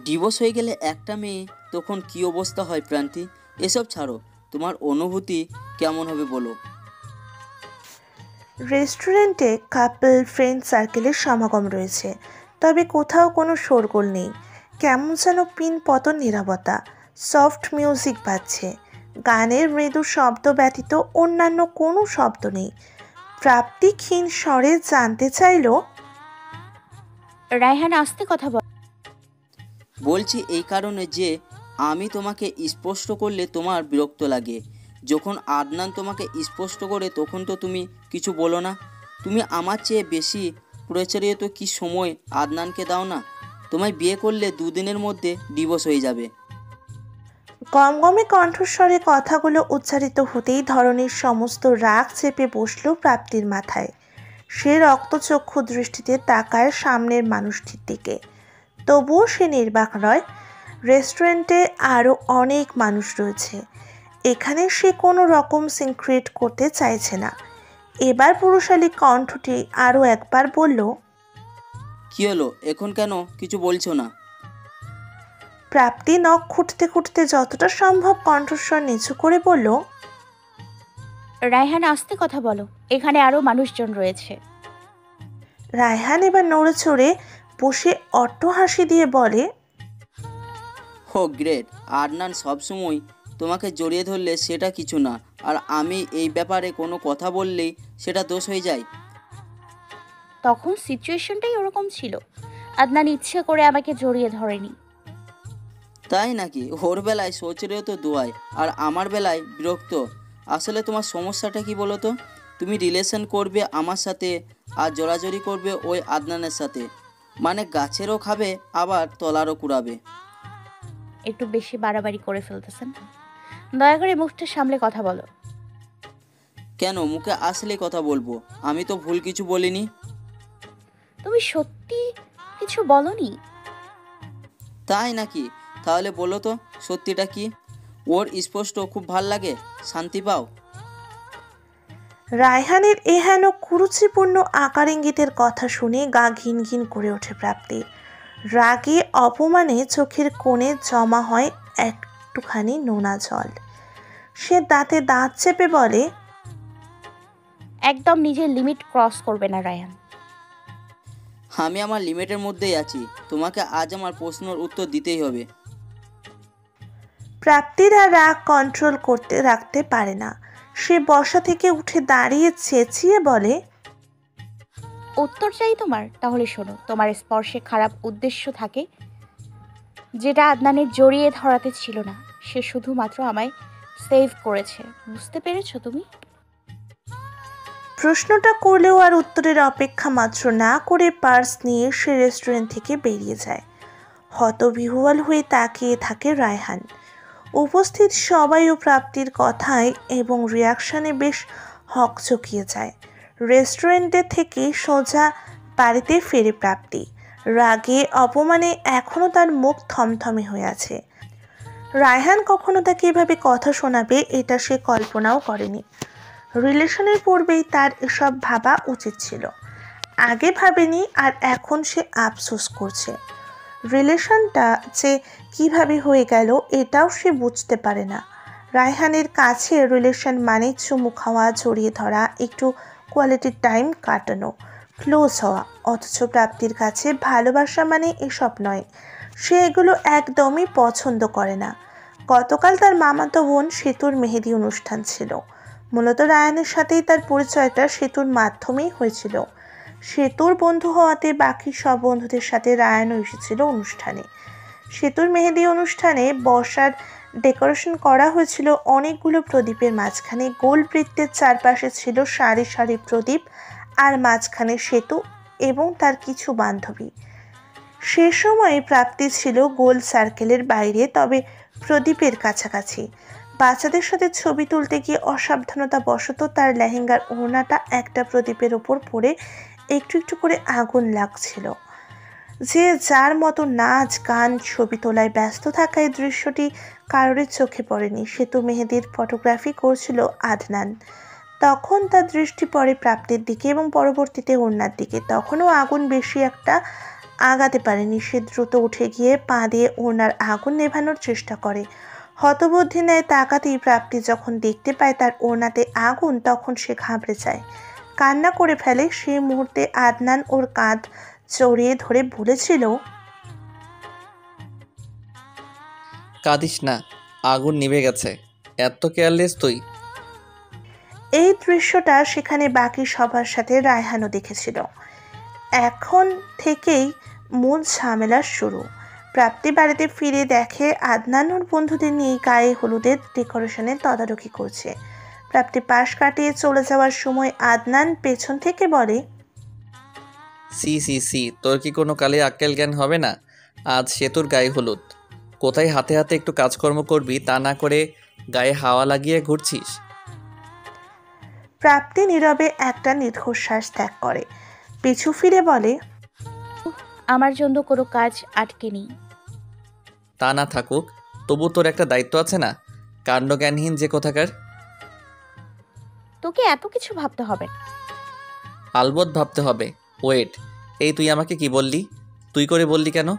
Divorce হয়ে গেলে একটা মেয়ে তখন কী অবস্থা হয় প্রান্তি? এসব ছাড়ো, তোমার অনুভূতি কেমন হবে বলো। রেস্টুরেন্টে কাপল ফ্রেন্ড সার্কেলের সমাগম রয়েছে, তবে কোথাও কোনো শোরগোল নেই। কেমন যেন পিন পতন নীরবতা। সফট মিউজিক বাজছে, গানের মৃদু শব্দ ব্যতীত অন্যান্য কোনো শব্দ নেই। প্রাপ্তি ক্ষীণ স্বরে জানতে চাইল, রায়হান আস্তে কথা বল। বলছি এই কারণে যে আমি তোমাকে স্পষ্ট করলে তোমার বিরক্ত লাগে। যখন আদনান তোমাকে স্পষ্ট করে তখন তো তুমি কিছু বলো না। তুমি আমার চেয়ে বেশি প্রচারিত কি সময় আদনানকে দাও না? তোমায় বিয়ে করলে দুদিনের মধ্যে ডিভোর্স হয়ে যাবে। গমগমে কণ্ঠস্বরে কথাগুলো উচ্চারিত হতেই ধরনের সমস্ত রাগ চেপে বসল প্রাপ্তির মাথায়। সে রক্তচক্ষু দৃষ্টিতে তাকায় সামনের মানুষটির দিকে। তবুও সে নির্বাক নয়। রেস্টুরেন্টে আরও অনেক মানুষ রয়েছে, এখানে সে কোনো রকম সিনক্রেট করতে চাইছে না। এবার পুরুষালী কণ্ঠটি আরও একবার বলল, কী হলো এখন কেন কিছু বলছো না? প্রাপ্তি নখ খুঁটতে খুঁটতে যতটা সম্ভব কণ্ঠস্বর নিচু করে বলল, রায়হান আস্তে কথা বলো, এখানে আরো মানুষজন রয়েছে। রায়হান এবার নড়ে চড়ে বসে অট্ট হাসি দিয়ে বলে, হো গ্রেট, আদনান সবসময় তোমাকে জড়িয়ে ধরলে সেটা কিছু না, আর আমি এই ব্যাপারে কোনো কথা বললেই সেটা দোষ হয়ে যায়। তখন সিচুয়েশনটাই ওরকম ছিল। আদনান ইচ্ছে করে আমাকে জড়িয়ে ধরেনি। তাই নাকি? ওর বেলায় সোচরেও তো দোয়ায়, আর আমার বেলায় বিরক্ত। আসলে তোমার সমস্যাটা কি বলো তো? তুমি রিলেশন করবে আমার সাথে আর জোরাজোরি করবে ওই আদনানের সাথে, মানে গাছেরও খাবে আবার তলারও কুড়াবে। একটু বেশি বাড়াবাড়ি করে ফেলতেছেন। দয়া করে মুখটা সামলে কথা বলো। কেন মুখে আসলেই কথা বলবো? আমি তো ভুল কিছু বলিনি। তুমি সত্যি কিছু বলনি? তাই নাকি? তাহলে বলো তো সত্যিটা কি? ওর স্পষ্ট খুব ভাল লাগে, শান্তি পাও? রায়হানের এহেন কুরুচিপূর্ণ আকার ইঙ্গিতের কথা শুনে গা ঘিন ঘিন করে ওঠে প্রাপ্তি। রাগে অপমানে চোখের কোণে জমা হয় একটুখানি নোনা জল। সে দাঁতে দাঁত চেপে বলে, একদম নিজের লিমিট ক্রস করবে না রায়হান। আমি আমার লিমিটের মধ্যেই আছি, তোমাকে আজ আমার প্রশ্নের উত্তর দিতেই হবে। প্রাপ্তির আর রাগ কন্ট্রোল করতে রাখতে পারে না। সে বসা থেকে উঠে দাঁড়িয়ে চেঁচিয়ে বলে, উত্তর চাই তোমার? তাহলে শোনো, তোমার স্পর্শে খারাপ উদ্দেশ্য থাকে, যেটা আদনানের জড়িয়ে ধরাতে ছিল না। সে শুধুমাত্র আমায় সেভ করেছে। বুঝতে পেরেছো তুমি? প্রশ্নটা করলেও আর উত্তরের অপেক্ষা মাত্র না করে পার্স নিয়ে সে রেস্টুরেন্ট থেকে বেরিয়ে যায়। হতবিহ্বল হয়ে তাকিয়ে থাকে রায়হান। উপস্থিত সবাইও প্রাপ্তির কথায় এবং রিয়াকশনে বেশ হকচকিয়ে যায়। রেস্টুরেন্টে থেকে সোজা বাড়িতে ফেরে প্রাপ্তি। রাগে অপমানে এখনও তার মুখ থমথমে হয়ে আছে। রায়হান কখনো তাকে এভাবে কথা শোনাবে এটা সে কল্পনাও করেনি। রিলেশনের পূর্বেই তার এসব ভাবা উচিত ছিল, আগে ভাবেনি, আর এখন সে আফসোস করছে। রিলেশনটা যে কিভাবে হয়ে গেল এটাও সে বুঝতে পারে না। রায়হানের কাছে রিলেশন মানে চুমু খাওয়া, জড়িয়ে ধরা, একটু কোয়ালিটি টাইম কাটানো, ক্লোজ হওয়া। অথচ প্রাপ্তির কাছে ভালোবাসা মানে এসব নয়। সে এগুলো একদমই পছন্দ করে না। গতকাল তার মামাতো বোন সেতুর মেহেদি অনুষ্ঠান ছিল। মূলত রায়ানের সাথেই তার পরিচয়টা সেতুর মাধ্যমেই হয়েছিল। সেতুর বন্ধু হওয়াতে বাকি সব বন্ধুদের সাথে রায়ানও এসেছিল অনুষ্ঠানে। সেতুর মেহেদি অনুষ্ঠানে বসার ডেকোরেশন করা হয়েছিল অনেকগুলো প্রদীপের মাঝখানে। গোল বৃত্তের চারপাশে ছিল সারি সারি প্রদীপ, আর মাঝখানে সেতু এবং তার কিছু বান্ধবী। সে সময় প্রাপ্তি ছিল গোল সার্কেলের বাইরে, তবে প্রদীপের কাছাকাছি। বাচ্চাদের সাথে ছবি তুলতে গিয়ে অসাবধানতা বশত তার লেহেঙ্গার ওড়নাটা একটা প্রদীপের ওপর পড়ে একটু একটু করে আগুন লাগছিল। যে যার মতো নাচ গান ছবি তোলায় ব্যস্ত থাকায় দৃশ্যটি কারোর চোখে পড়েনি। সেতু মেহেদির ফটোগ্রাফি করছিল আদনান। তখন তার দৃষ্টি পড়ে প্রাপ্তির দিকে এবং পরবর্তীতে ওড়নার দিকে। তখনও আগুন বেশি একটা আগাতে পারেনি। সে দ্রুত উঠে গিয়ে পা দিয়ে ওড়নার আগুন নেভানোর চেষ্টা করে। হতবুদ্ধি ন্যায় তাকাতেই প্রাপ্তি যখন দেখতে পায় তার ওড়নাতে আগুন, তখন সে ঘাবড়ে যায়, কান্না করে ফেলে। সেই মুহূর্তে আদনান ওর কাঁধ জড়িয়ে ধরে বলেছিল, কাঁদিস না, আগুন নিভে গেছে। এত কেয়ারলেস তুই? এই দৃশ্যটা সেখানে বাকি সবার সাথে রায়হানও দেখেছিল। এখন থেকেই মূল ঝামেলার শুরু। প্রাপ্তি বাড়িতে ফিরে দেখে আদনান ওর বন্ধুদের নিয়ে গায়ে হলুদের ডেকোরেশনের তদারকি করছে। প্রাপ্তি পাশ কাটিয়ে চলে যাওয়ার সময় আদনান পেছন থেকে বলে, সি সি সি, তোর কি কোনো কালে আক্কেল জ্ঞান হবে না? আজ সে তোর গায়ে হলুদ, কোথায় হাতে হাতে একটু কাজকর্ম করবি, তা না করে গায়ে হাওয়া লাগিয়ে ঘুরছিস। প্রাপ্তি নীরবে একটা দীর্ঘশ্বাস ত্যাগ করে, পিছু ফিরে বলে, আমার জন্য কোনো কাজ আটকে নেই। তা না থাকুক, তবু তোর একটা দায়িত্ব আছে না? কাণ্ডজ্ঞানহীন যে কোথাকার। তোকে এত কিছু ভাবতে হবে না। আলবৎ ভাবতে হবে। ওয়েট, এই তুই আমাকে কি বললি? তুই করে বললি কেন?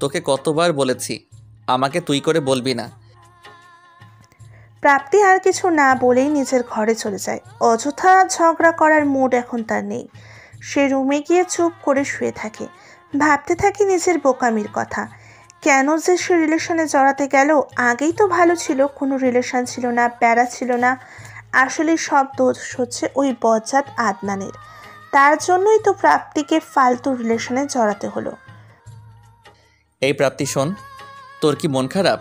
তোকে কতবার বলেছি আমাকে তুই করে বলবি না। প্রাপ্তি আর কিছু না বলেই নিজের ঘরে চলে যায়। অযথা ঝগড়া করার মুড এখন তার নেই। সে রুমে গিয়ে চুপ করে শুয়ে থাকে, ভাবতে থাকে নিজের বোকামির কথা। কেন যে সে রিলেশনে জড়াতে গেল? আগেই তো ভালো ছিল, কোনো রিলেশন ছিল না, প্যারা ছিল না। আসলে সব দোষ হচ্ছে ওই বজ্জাত আদনানের। তার জন্যই তো প্রাপ্তিকে ফালতু রিলেশনে জড়াতে হলো। এই প্রাপ্তি শোন, তোর কি মন খারাপ?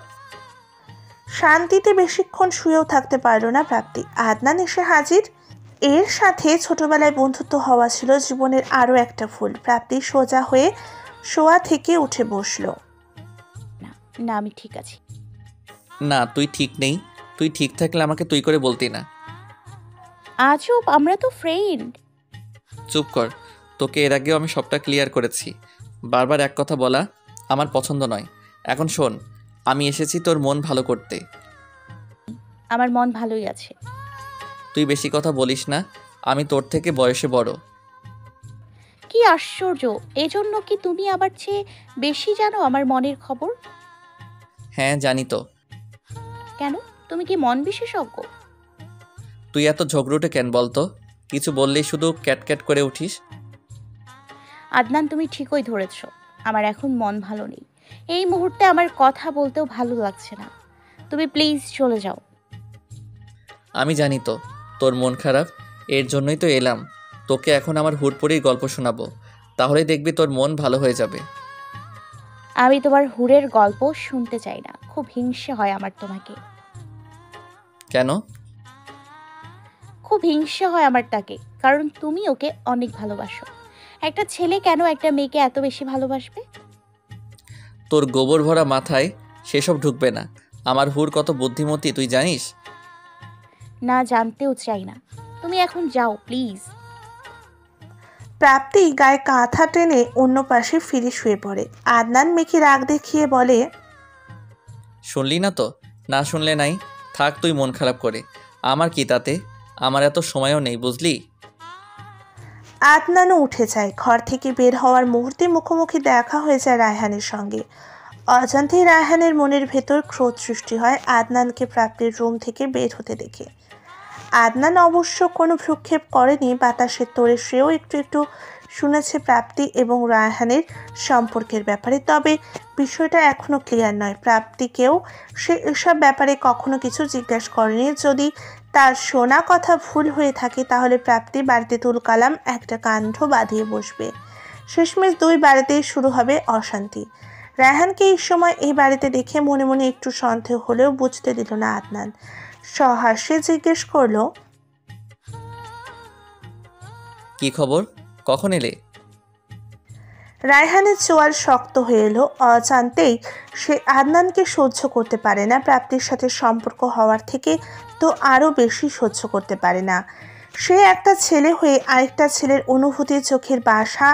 শান্তিতে বেশিক্ষণ শুয়েও থাকতে পারল না প্রাপ্তি। আদনান এসে হাজির। এর সাথে ছোটবেলায় বন্ধুত্ব হওয়া ছিল জীবনের আরও একটা ফুল। প্রাপ্তি সোজা হয়ে শোয়া থেকে উঠে বসলো। না না, আমি ঠিক আছি। না, তুই ঠিক নেই। তুই ঠিক থাকলে আমাকে তুই করে বলতি না। আজব, আমরা তো ফ্রেন্ড। চুপ কর, তোকে এর আগেও আমি সবটা ক্লিয়ার করেছি। বারবার এক কথা বলা আমার পছন্দ নয়। এখন শোন, আমি এসেছি তোর মন ভালো করতে। আমার মন ভালোই আছে। তুই বেশি কথা বলিস না, আমি তোর থেকে বয়সে বড়। কি আশ্চর্য, এজন্য কি তুমি আমার চেয়ে বেশি জানো আমার মনের খবর? হ্যাঁ জানি তো। কেন, তুমি কি মন বিশেষজ্ঞ? তুই এত ঝগড়ুটে কেন বলতো? কিছু বললেই শুধু ক্যাটক্যাট করে উঠিস। আদনান, তুমি ঠিকই ধরেছ, আমার এখন মন ভালো নেই। এই মুহূর্তে আমার কথা বলতেও ভালো লাগছে না। তুমি প্লিজ চলে যাও। আমি জানি তো তোর মন খারাপ, এর জন্যই তো এলাম। তোকে এখন আমার হুড়পড়ির গল্প শোনাবো, তাহলেই দেখবি তোর মন ভালো হয়ে যাবে। আমি তোমার হুড়ের গল্প শুনতে চাই না, খুব হিংসে হয় আমার তোমাকে। কেন? খুব হিংসে হয় আমার তাকে, কারণ তুমি ওকে অনেক ভালোবাসো। একটা ছেলে কেন একটা মেয়েকে এত বেশি ভালোবাসবে? তোর গোবর ভরা মাথায় সেসব ঢুকবে না। আমার হুড় কত বুদ্ধিমতী তুই জানিস? না, জানতেও চাই না। তুমি এখন যাও প্লিজ। প্রাপ্তি গায়ে কাঁথা টেনে অন্য পাশে ফিরে শুয়ে পড়ে। আদনান মেকি রাগ দেখিয়ে বলে, শুনলি না তো? না শুনলে নাই, থাক তুই মন খারাপ করে। আমার কি তাতে? আমার এত সময়ও নেই, বুঝলি? আদনানও উঠে যায়। ঘর থেকে বের হওয়ার মুহূর্তে মুখোমুখি দেখা হয়ে যায় রায়হানের সঙ্গে। অজান্তেই রায়হানের মনের ভেতর ক্রোধ সৃষ্টি হয় আদনানকে প্রাপ্তির রুম থেকে বের হতে দেখে। আদনান অবশ্য কোনো ভ্রুক্ষেপ করেনি। বাতাসের তোড়ে সেও একটু একটু শুনেছে প্রাপ্তি এবং রায়হানের সম্পর্কের ব্যাপারে, তবে বিষয়টা এখনও ক্লিয়ার নয়। প্রাপ্তিকেও সে এসব ব্যাপারে কখনো কিছু জিজ্ঞাসা করেনি। যদি তার শোনা কথা ভুল হয়ে থাকে তাহলে প্রাপ্তি বাড়িতে তুলকালাম একটা কাণ্ড বাঁধিয়ে বসবে। শেষমেশ দুই বাড়িতেই শুরু হবে অশান্তি। রায়হানকে এই সময় এই বাড়িতে দেখে মনে মনে একটু সন্দেহ হলেও বুঝতে দিল না আদনান। সহাস্যে জিজ্ঞেস করলো, কি খবর, কখন এলে? রায়হানের চোয়াল শক্ত হয়ে এলো। অজান্তেই সে আদনানকে সহ্য করতে পারে না, প্রাপ্তির সাথে সম্পর্ক হওয়ার থেকে তো আরও বেশি সহ্য করতে পারে না। সে একটা ছেলে হয়ে আরেকটা ছেলের অনুভূতি চোখের ভাষা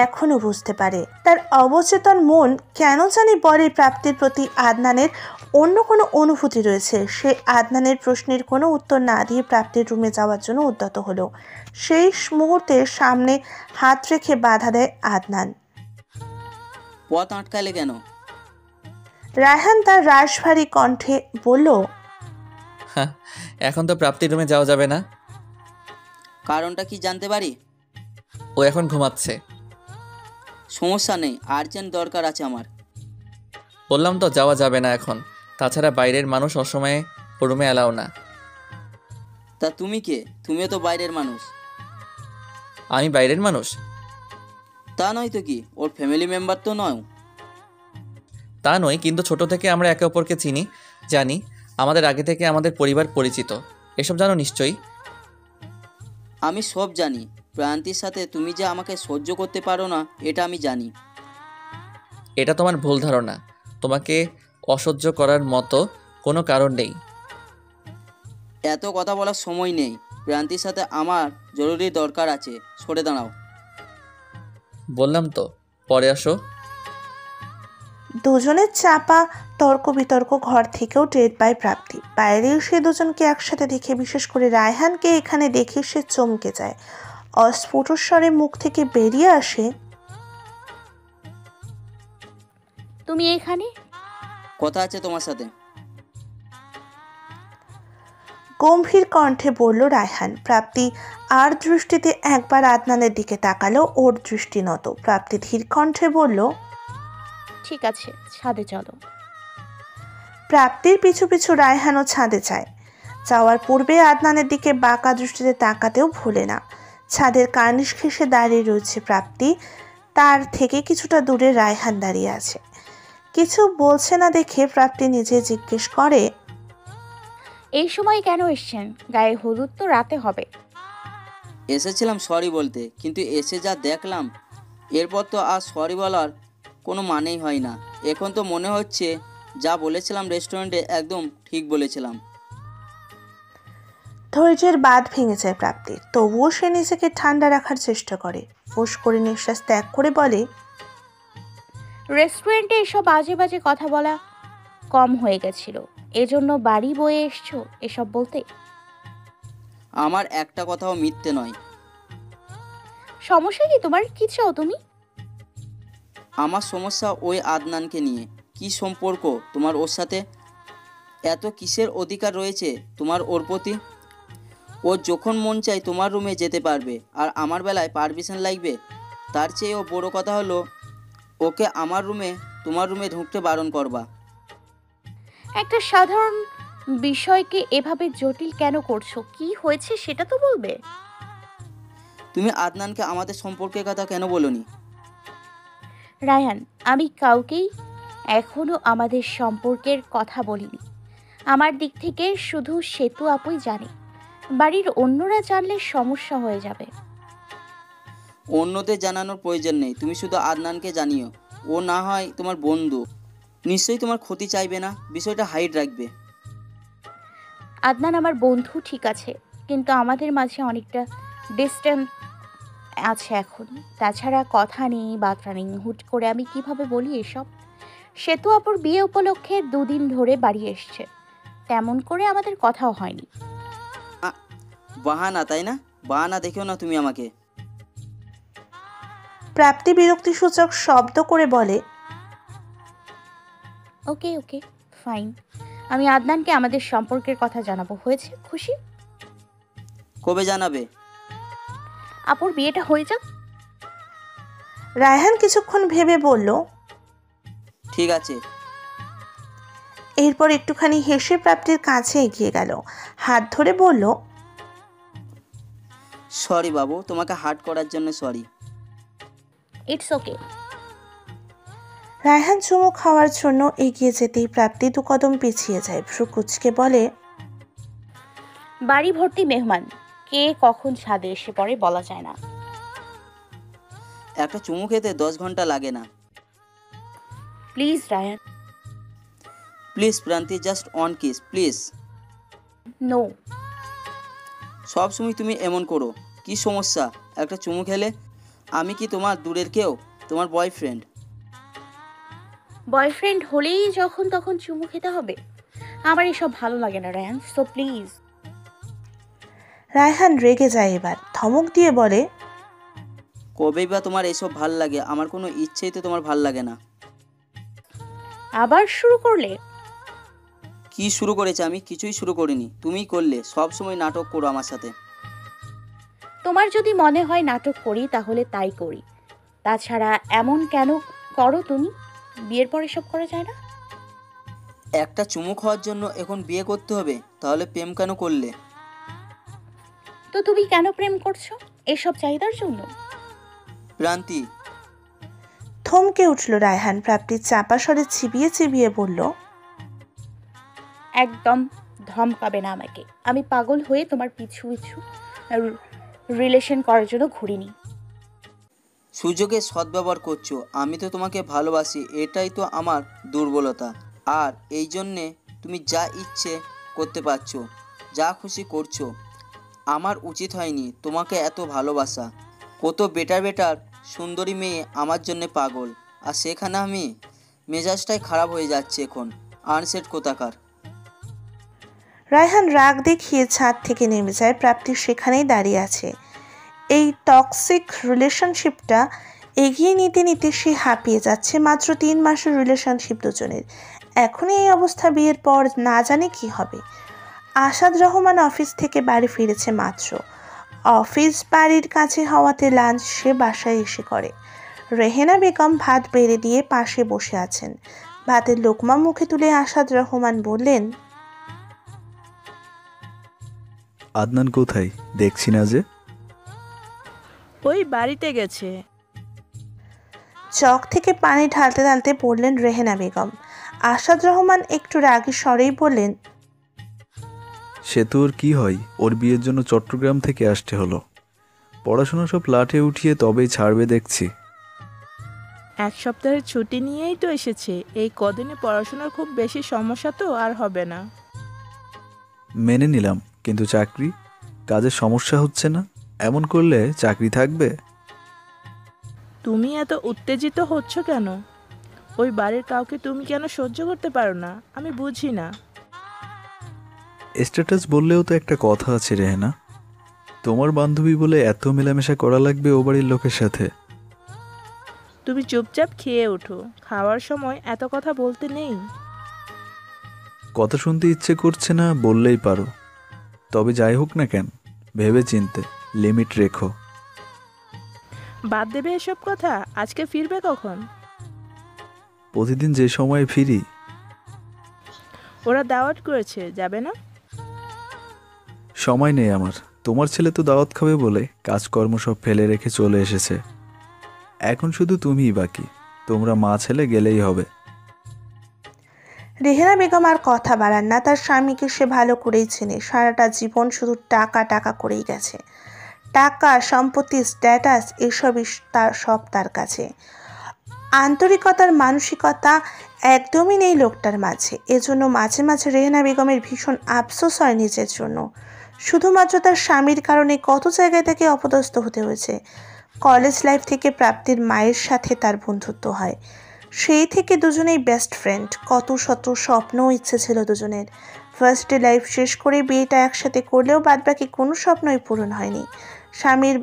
এখনো বুঝতে পারে। তার অবচেতন মন কেন জানি বলে প্রাপ্তির প্রতি আদনানের অন্য কোনো অনুভূতি রয়েছে। সে আদনানের প্রশ্নের কোনো উত্তর না দিয়ে প্রাপ্তির রুমে যাওয়ার জন্য উদ্যত হলো। সেই মুহূর্তে সামনে হাত রেখে বাধা দেয় আদনান। পথ আটকালে কেন? রায়হান তার রাশভারী কণ্ঠে বলল, হ্যাঁ, এখন তো প্রাপ্তির রুমে যাওয়া যাবে না। কারণটা কি জানতে পারি? ও এখন ঘুমাচ্ছে। সমস্যা নেই, আর্জেন্ট দরকার আছে আমার। বললাম তো যাওয়া যাবে না এখন। তাছাড়া বাইরের মানুষ অসময়ে ও রুমে এলাও না। তা তুমি কে? তুমিও তো বাইরের মানুষ। আমি বাইরের মানুষ? তা নয় তো কি, ওর ফ্যামিলি মেম্বার তো নয়? তা নয়, কিন্তু ছোট থেকে আমরা একে অপরকে চিনি, জানি। আমাদের আগে থেকে আমাদের পরিবার পরিচিত। এসব জানো নিশ্চয়ই। আমি সব জানি। প্রান্তির সাথে তুমি যে আমাকে সহ্য করতে পারো না এটা আমি জানি। এটা তোমার ভুল ধারণা। তোমাকে অসহ্য করার মতো কোনো কারণ নেই। এত কথা বলার সময় নেই। প্রান্তির সাথে আমার জরুরি দরকার আছে, সরে দাঁড়াও। বললাম তো পরে আসো। দুজনের চাপা তর্ক বিতর্ক ঘর থেকেও টের পায় প্রাপ্তি। বাইরে এসে দুজনকে একসাথে দেখে, বিশেষ করে রায়হানকে এখানে দেখে সে চমকে যায়। অস্ফুট স্বরে মুখ থেকে বেরিয়ে আসে, তুমি এখানে? কথা আছে তোমার সাথে। গম্ভীর কণ্ঠে বলল রায়হান। প্রাপ্তি আর দৃষ্টিতে একবার আদনানের দিকে তাকালো, ওর দৃষ্টি নত। প্রাপ্তি ধীর কণ্ঠে বলল, ঠিক আছে, ছাদে চলো। প্রাপ্তির পিছু পিছু রায়হানও ছাদে যায়। যাওয়ার পূর্বে আদনানের দিকে বাঁকা দৃষ্টিতে তাকাতেও ভুলে না। ছাদের কার্নিশ ঘেঁষে দাঁড়িয়ে রয়েছে প্রাপ্তি। তার থেকে কিছুটা দূরে রায়হান দাঁড়িয়ে আছে। কিছু বলছে না দেখে প্রাপ্তি নিজে জিজ্ঞেস করে, এই সময় কেন এসছেন? গায়ে হলুদ তো রাতে হবে। এসেছিলাম সরি বলতে, কিন্তু এসে যা দেখলাম এরপর তো আর সরি বলার কোনো মানেই হয় না। এখন তো মনে হচ্ছে যা বলেছিলাম রেস্টুরেন্টে একদম ঠিক বলেছিলাম। ধৈর্যের বাঁধ ভেঙে যায় প্রাপ্তির। তবুও সে নিজেকে ঠান্ডা রাখার চেষ্টা করে। ফোঁস করে নিঃশ্বাস ত্যাগ করে বলে, রেস্টুরেন্টে এসব বাজে বাজে কথা বলা কম হয়ে গেছিল, এজন্য বাড়ি বয়ে এসছো এসব বলতে। আমার একটা কথাও মিথ্যে নয়। সমস্যা কি তোমার? কি চাও তুমি? আমার সমস্যা ওই আদনানকে নিয়ে। কি সম্পর্ক তোমার ওর সাথে? এত কিসের অধিকার রয়েছে তোমার ওর প্রতি? ও যখন মন চায় তোমার রুমে যেতে পারবে, আর আমার বেলায় পারমিশন লাগবে? তার চেয়েও বড় কথা হলো ওকে আমার রুমে তোমার রুমে ঢুকতে বারণ করবা। একটা সাধারণ বিষয়কে এভাবে জটিল কেন করছো? কি হয়েছে সেটা তো বলবে। তুমি আদনানকে আমাদের সম্পর্কের কথা কেন বলোনি? রায়হান, আমি কাউকেই এখনো আমাদের সম্পর্কের কথা বলিনি। আমার দিক থেকে শুধু সেতু আপুই জানে। বাড়ির অন্যরা জানলে সমস্যা হয়ে যাবে। অন্যদের জানানোর প্রয়োজন নেই, তুমি শুধু আদনানকে জানিও। ও না হয় তোমার বন্ধু, নিশ্চয়ই তোমার ক্ষতি চাইবে না। বিষয়টা হাইড রাখবে। আদনান আমার বন্ধু ঠিক আছে, কিন্তু আমাদের মাঝে অনেকটা ডিস্টেন্স আছে এখন। তাছাড়া কথা নেই, বার্তা নেই। হুট করে আমি কিভাবে বলি এসব? সেতু আপুর বিয়ে উপলক্ষে 2 দিন ধরে বাড়ি এসছে, তেমন করে আমাদের কথাও হয়নি। বাহানা, তাই না? বাহানা দেখেও না তুমি আমাকে। প্রাপ্তি বিরক্তিসূচক শব্দ করে বলে, ওকে ওকে, ফাইন। আমি আদনানকে আমাদের সম্পর্কের কথা জানাবো। হয়েছে? খুশি? কবে জানাবে? আপুর বিয়েটা হয়ে যাক। রায়হান কিছুক্ষণ ভেবে বলল, ঠিক আছে। এরপর একটুখানি হেসে প্রাপ্তির কাছে এগিয়ে গেল, হাত ধরে বলল, সরি বাবু, তোমাকে হার্ট করার জন্য সরি। It's okay. রায়হান চুমু খাওয়ার জন্য এগিয়ে যেতেই প্রাপ্তি 2 কদম পিছিয়ে যায়। ভ্রু কুচকে বলে, বাড়ি ভর্তি মেহমান, কে কখন ছাদে এসে পড়ে বলা যায় না। একটা চুমু খেতে 10 ঘন্টা লাগে না। Please Ryan. Please Pranti, just one kiss please. No. সব সময় তুমি এমন করো, কি সমস্যা? একটা চুমু খেলে? আমি কি তোমার দূরের কেউ, তোমার বয়ফ্রেন্ড? বয়ফ্রেন্ড হলেই যখন তখন চুমু খেতে হবে? আমার এসব ভালো লাগে না রায়ান, সো প্লিজ। রায়হান রেগে যায়, এবার ধমক দিয়ে বলে, কবেই বা তোমার এসব ভাল লাগে? আমার কোনো ইচ্ছেই তো তোমার ভাল লাগে না। আবার শুরু করলে? কি শুরু করেছে? আমি কিছুই শুরু করিনি, তুমিই করলে। সব সময় নাটক করো আমার সাথে। তোমার যদি মনে হয় নাটক করি তাহলে তাই করি, তাছাড়া এমন কেন করো তুমি? বিয়ের পর এসব করা যায় না? একটা চুমু খাওয়ার জন্য এখন বিয়ে করতে হবে? তাহলে প্রেম কেন করলে? তো তুমি কেন প্রেম করছো? এসব চাহিদার জন্য? প্রান্তি, থমকে উঠল রায়হান। প্রাপ্তির চাপা স্বরে চিবিয়ে চিবিয়ে বলল, একদম ধমকাবে না আমাকে। আমি পাগল হয়ে তোমার পিছু পিছু রিলেশন করার জন্য ঘুরিনি। সুযোগের সদ্ব্যবহার করছো। আমি তো তোমাকে ভালোবাসি, এটাই তো আমার দুর্বলতা। আর এই জন্যে তুমি যা ইচ্ছে করতে পারছো, যা খুশি করছো। আমার উচিত হয়নি তোমাকে এত ভালোবাসা। কত বেটার বেটার সুন্দরী মেয়ে আমার জন্যে পাগল, আর সেখানে আমি। মেজাজটাই খারাপ হয়ে যাচ্ছে এখন। আনসেট কোথাকার। রায়হান রাগ দেখিয়ে ছাদ থেকে নেমে যায়। প্রাপ্তি সেখানেই দাঁড়িয়ে আছে। এই টক্সিক রিলেশনশিপটা এগিয়ে নিতে নিতে সে হাঁপিয়ে যাচ্ছে। মাত্র 3 মাসের রিলেশনশিপ দুজনের, এখনই এই অবস্থা। বিয়ের পর না জানে কি হবে। আসাদ রহমান অফিস থেকে বাড়ি ফিরেছে মাত্র। অফিস বাড়ির কাছে হওয়াতে লাঞ্চ সে বাসায় এসে করে। রেহেনা বেগম ভাত বেড়ে দিয়ে পাশে বসে আছেন। ভাতের লোকমা মুখে তুলে আসাদ রহমান বললেন, আদনান কোথায়? দেখছি না যে। ওই বাড়িতে গেছে। চক থেকে পানি ঢালতে ঢালতে বললেন রেহেনা বেগম। আসাদ রহমান একটু রাগী স্বরেই বললেন, সে তো ওর কি হয়, ওর বিয়ের জন্য চট্টগ্রাম থেকে আসতে হলো। পড়াশোনা সব লাটে উঠিয়ে তবেই ছাড়বে দেখছি। 1 সপ্তাহের ছুটি নিয়েই তো এসেছে। এই কদিনে পড়াশোনার খুব বেশি সমস্যা তো আর হবে না। মেনে নিলাম, কিন্তু চাকরি, কাজের সমস্যা হচ্ছে না? এমন করলে চাকরি থাকবে? তুমি এত উত্তেজিত হচ্ছ কেন? ওই বাড়ির কাউকে তুমি কেন সহ্য করতে পারো না? আমি বুঝি না। স্ট্যাটাস বললেও তো একটা কথা আছে রেহেনা, তোমার বান্ধবী বলে এত মেলামেশা করা লাগবে ও বাড়ির লোকের সাথে? তুমি চুপচাপ খেয়ে ওঠো, খাওয়ার সময় এত কথা বলতে নেই। কথা শুনতে ইচ্ছে করছে না বললেই পারো। তবে যাই হোক না কেন, ভেবে চিনতে লিমিট রেখো। বাদ দেবে এসব কথা। আজকে ফিরবে কখন? প্রতিদিন যে সময়ে ফিরি। ওরা দাওয়াত করেছে, যাবে না? সময় নেই আমার। তোমার ছেলে তো দাওয়াত খাবে বলে কাজকর্ম সব ফেলে রেখে চলে এসেছে। এখন শুধু তুমিই বাকি। তোমরা মা ছেলে গেলেই হবে। রেহেনা বেগম আর কথা বাড়ান না। তার স্বামীকে সে ভালো করেই চেনে। সারাটা জীবন শুধু টাকা টাকা করেই গেছে। টাকা, সম্পত্তি, স্ট্যাটাস, এসবই তার কাছে। আন্তরিকতার মানসিকতা একদমই নেই লোকটার মাঝে। এজন্য মাঝে মাঝে রেহেনা বেগমের ভীষণ আফসোস হয় নিজের জন্য। শুধুমাত্র তার স্বামীর কারণে কত জায়গায় তাকে অপদস্থ হতে হয়েছে। কলেজ লাইফ থেকে প্রাপ্তির মায়ের সাথে তার বন্ধুত্ব হয়। সেই থেকে দুজনেই বেস্ট ফ্রেন্ড। কত শত স্বপ্ন ও ইচ্ছে ছিল দুজনের। ফার্স্ট ডে লাইফ শেষ করে বিয়েটা একসাথে করলেও বাদবাকি কোনো স্বপ্নই পূরণ হয়নি। স্বামীর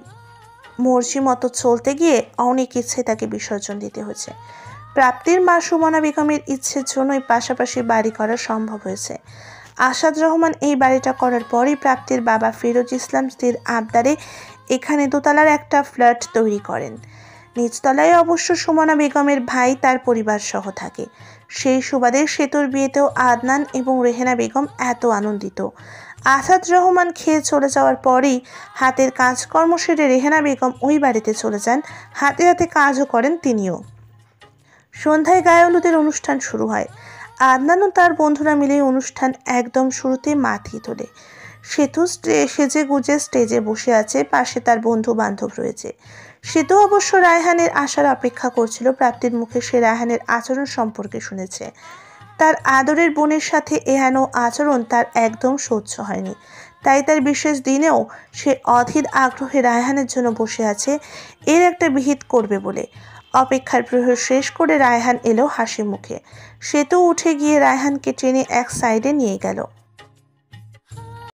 মর্জি মতো চলতে গিয়ে অনেক ইচ্ছে তাকে বিসর্জন দিতে হয়েছে। প্রাপ্তির মা সুমনা বেগমের ইচ্ছের জন্যই পাশাপাশি বাড়ি করা সম্ভব হয়েছে। আসাদ রহমান এই বাড়িটা করার পরই প্রাপ্তির বাবা ফিরোজ ইসলাম স্ত্রীর আবদারে এখানে দোতলার একটা ফ্ল্যাট তৈরি করেন। নিচতলায় অবশ্য সুমনা বেগমের ভাই তার পরিবার সহ থাকে। সেই সুবাদে সেতুর বিয়েতেও আদনান এবং রেহেনা বেগম এত আনন্দিত। আসাদ রহমান খেয়ে চলে যাওয়ার পরেই হাতের কাজকর্ম সেরে রেহেনা বেগম ওই বাড়িতে চলে যান। হাতে হাতে কাজও করেন তিনিও। সন্ধ্যায় গায়ে হলুদের অনুষ্ঠান শুরু হয়। আদনান ও তার বন্ধুরা মিলে অনুষ্ঠান একদম শুরুতে মাতিয়ে তোলে। সেতু সেজে গুজে স্টেজে বসে আছে, পাশে তার বন্ধু বান্ধব রয়েছে। সেতু অবশ্য রায়হানের আসার অপেক্ষা করছিল। প্রাপ্তির মুখে সে রায়হানের আচরণ সম্পর্কে শুনেছে। তার আদরের বোনের সাথে এহেন আচরণ তার একদম সহ্য হয়নি। তাই তার বিশেষ দিনেও সে অধীর আগ্রহে রায়হানের জন্য বসে আছে এর একটা বিহিত করবে বলে। অপেক্ষার প্রহর শেষ করে রায়হান এলো হাসি মুখে। সে তো উঠে গিয়ে রায়হানকে টেনে এক সাইডে নিয়ে গেল।